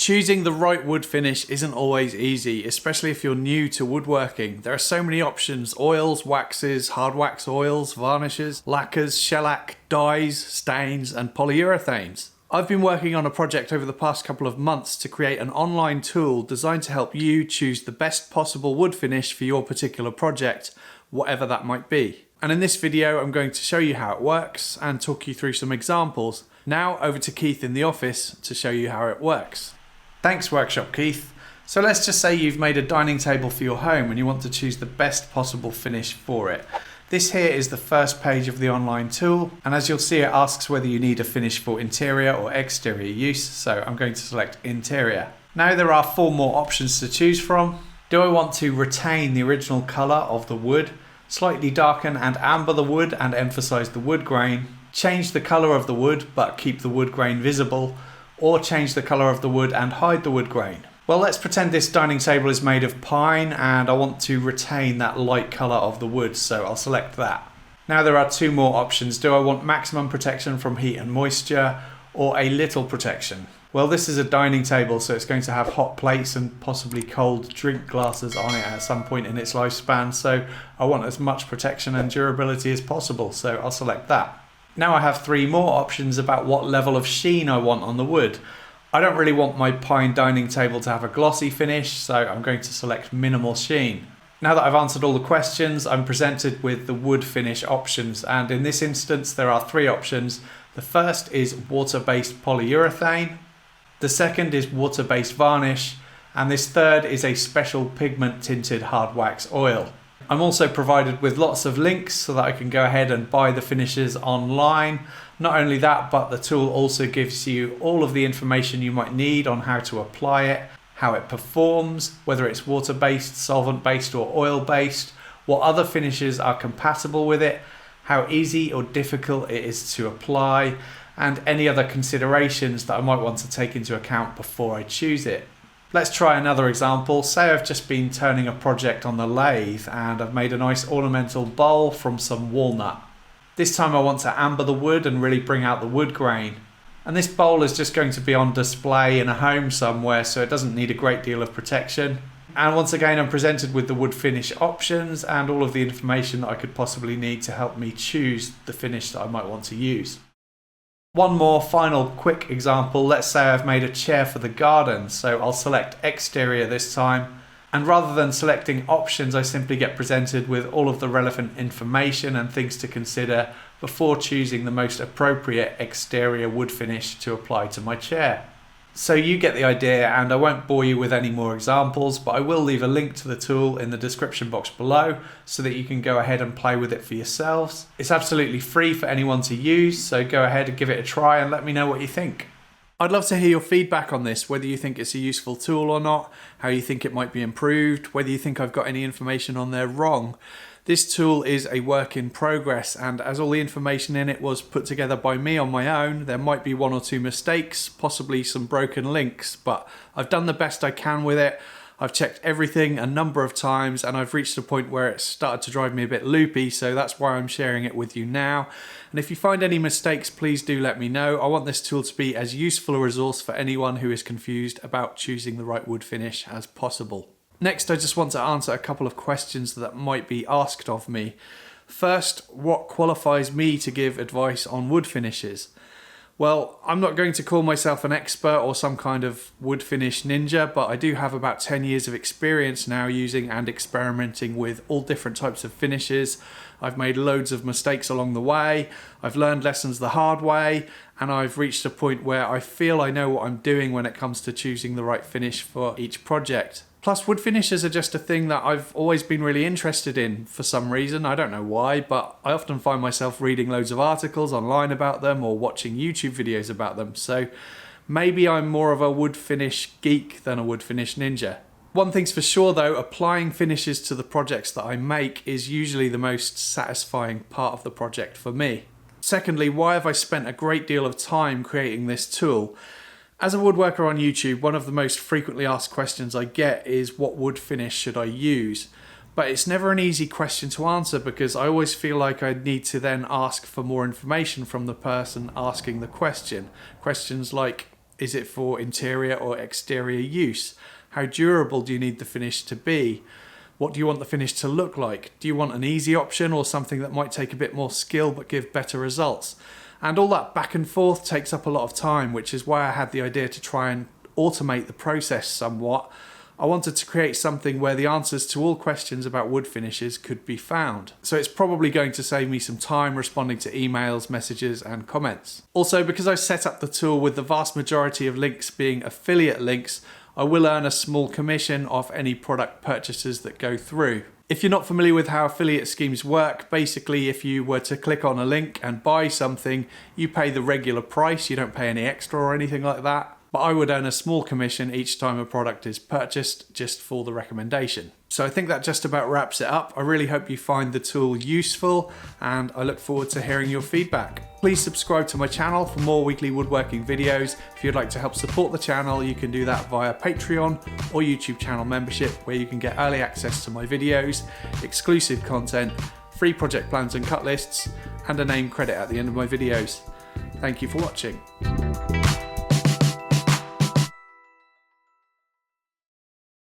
Choosing the right wood finish isn't always easy, especially if you're new to woodworking. There are so many options: oils, waxes, hard wax oils, varnishes, lacquers, shellac, dyes, stains, and polyurethanes. I've been working on a project over the past couple of months to create an online tool designed to help you choose the best possible wood finish for your particular project, whatever that might be. And in this video, I'm going to show you how it works and talk you through some examples. Now over to Keith in the office to show you how it works. Thanks, Workshop Keith. So let's just say you've made a dining table for your home and you want to choose the best possible finish for it. This here is the first page of the online tool, and as you'll see, it asks whether you need a finish for interior or exterior use, so I'm going to select interior. Now there are 4 more options to choose from. Do I want to retain the original colour of the wood, slightly darken and amber the wood and emphasise the wood grain, change the colour of the wood but keep the wood grain visible, or change the colour of the wood and hide the wood grain? Well, let's pretend this dining table is made of pine and I want to retain that light colour of the wood, so I'll select that. Now there are 2 more options. Do I want maximum protection from heat and moisture or a little protection? Well, this is a dining table, so it's going to have hot plates and possibly cold drink glasses on it at some point in its lifespan, so I want as much protection and durability as possible, so I'll select that. Now I have 3 more options about what level of sheen I want on the wood. I don't really want my pine dining table to have a glossy finish, so I'm going to select minimal sheen. Now that I've answered all the questions, I'm presented with the wood finish options, and in this instance there are 3 options. The first is water-based polyurethane, the second is water-based varnish, and this third is a special pigment tinted hard wax oil. I'm also provided with lots of links so that I can go ahead and buy the finishes online. Not only that, but the tool also gives you all of the information you might need on how to apply it, how it performs, whether it's water-based, solvent-based or oil-based, what other finishes are compatible with it, how easy or difficult it is to apply, and any other considerations that I might want to take into account before I choose it. Let's try another example. Say I've just been turning a project on the lathe and I've made a nice ornamental bowl from some walnut. This time I want to amber the wood and really bring out the wood grain. And this bowl is just going to be on display in a home somewhere, so it doesn't need a great deal of protection. And once again, I'm presented with the wood finish options and all of the information that I could possibly need to help me choose the finish that I might want to use. One more final quick example. Let's say I've made a chair for the garden, so I'll select exterior this time. And rather than selecting options, I simply get presented with all of the relevant information and things to consider before choosing the most appropriate exterior wood finish to apply to my chair. So you get the idea, and I won't bore you with any more examples, but I will leave a link to the tool in the description box below so that you can go ahead and play with it for yourselves. It's absolutely free for anyone to use, so go ahead and give it a try and let me know what you think. I'd love to hear your feedback on this, whether you think it's a useful tool or not, how you think it might be improved, whether you think I've got any information on there wrong. This tool is a work in progress, and as all the information in it was put together by me on my own, there might be 1 or 2 mistakes, possibly some broken links, but I've done the best I can with it. I've checked everything a number of times and I've reached a point where it started to drive me a bit loopy, so that's why I'm sharing it with you now. And if you find any mistakes, please do let me know. I want this tool to be as useful a resource for anyone who is confused about choosing the right wood finish as possible. Next, I just want to answer a couple of questions that might be asked of me. First, what qualifies me to give advice on wood finishes? Well, I'm not going to call myself an expert or some kind of wood finish ninja, but I do have about 10 years of experience now using and experimenting with all different types of finishes. I've made loads of mistakes along the way, I've learned lessons the hard way, and I've reached a point where I feel I know what I'm doing when it comes to choosing the right finish for each project. Plus, wood finishes are just a thing that I've always been really interested in for some reason. I don't know why, but I often find myself reading loads of articles online about them or watching YouTube videos about them. So maybe I'm more of a wood finish geek than a wood finish ninja. One thing's for sure though, applying finishes to the projects that I make is usually the most satisfying part of the project for me. Secondly, why have I spent a great deal of time creating this tool? As a woodworker on YouTube, one of the most frequently asked questions I get is what wood finish should I use? But it's never an easy question to answer because I always feel like I need to then ask for more information from the person asking the question. Questions like, Is it for interior or exterior use? How durable do you need the finish to be? What do you want the finish to look like? Do you want an easy option or something that might take a bit more skill but give better results? And all that back and forth takes up a lot of time, which is why I had the idea to try and automate the process somewhat. I wanted to create something where the answers to all questions about wood finishes could be found. So it's probably going to save me some time responding to emails, messages and comments. Also, because I set up the tool with the vast majority of links being affiliate links, I will earn a small commission off any product purchases that go through. If you're not familiar with how affiliate schemes work, basically if you were to click on a link and buy something, you pay the regular price, you don't pay any extra or anything like that. But I would earn a small commission each time a product is purchased just for the recommendation. So I think that just about wraps it up. I really hope you find the tool useful and I look forward to hearing your feedback. Please subscribe to my channel for more weekly woodworking videos. If you'd like to help support the channel, you can do that via Patreon or YouTube channel membership, where you can get early access to my videos, exclusive content, free project plans and cut lists, and a name credit at the end of my videos. Thank you for watching.